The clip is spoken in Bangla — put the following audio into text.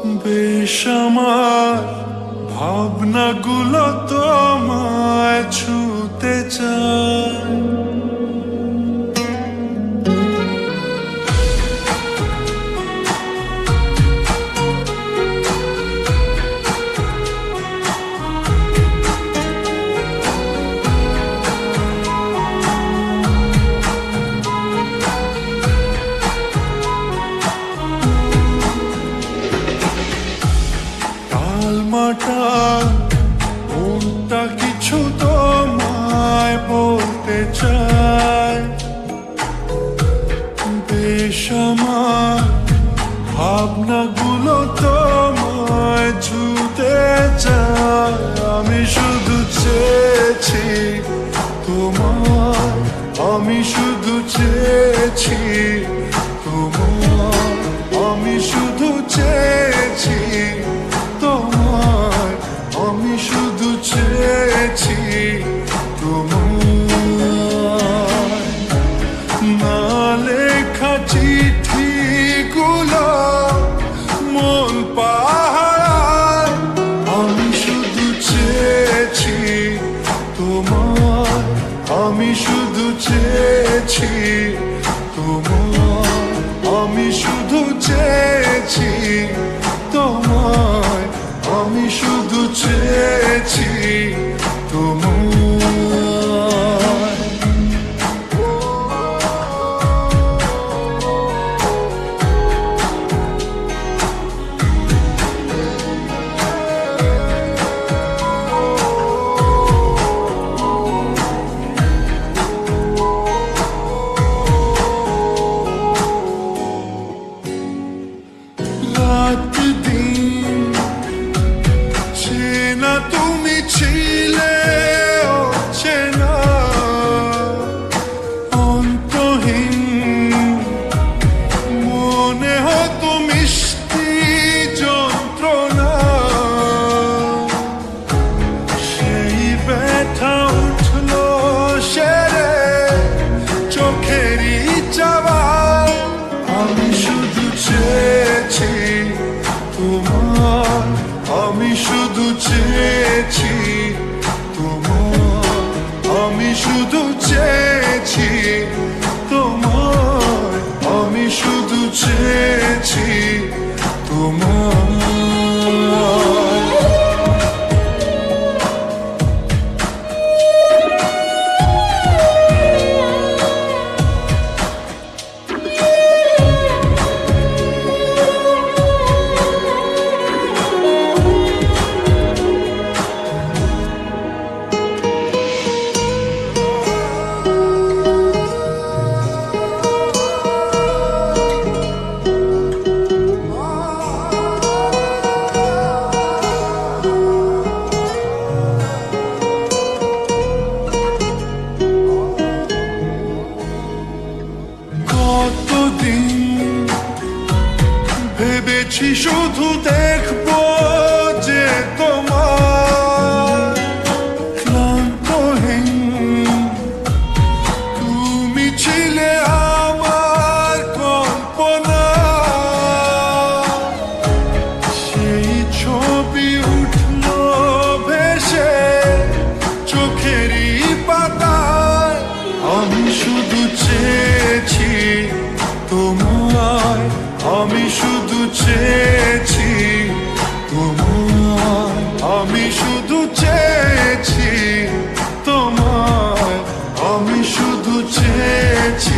বেশ আমার ভাবনাগুলো তোমায় ছুতে চায়। তালমাটা মনটা কিছু তোমায় বলতে চায়। বেশ আমার ভাবনাগুলো তোমায় ছুতে চায়। আমি শুধু চেয়েছি তোমার, আমি শুধু চেয়েছি তোমার, আমি শুধু চেয়েছি তোমার, আমি শুধু চেয়েছি তোমার। না লেখা চিঠিগুলো মন পাহারায়, আমি শুধু চেয়েছি তোমার, আমি শুধু চেয়েছি তোমার, আমি শুধু চেয়েছি তোমার, আমি শুধু চেয়েছি তোমার। রাত দিন চেনা তুমি ছিলে চেনা, অন্তহীন মনে হতো মিষ্টি যন্ত্রণা। সেই ব্যথা উঠলো সেরে চোখেরই চাওয়ায়। আমি শুধু চেয়েছি তোমার, আমি শুধু চেয়েছি তোমার, আমি শুধু চেয়েছি তোমার, আমি শুধু চেয়েছি তোমার। কতদিন ভেবেছি শুধু দেখবো যে তোমার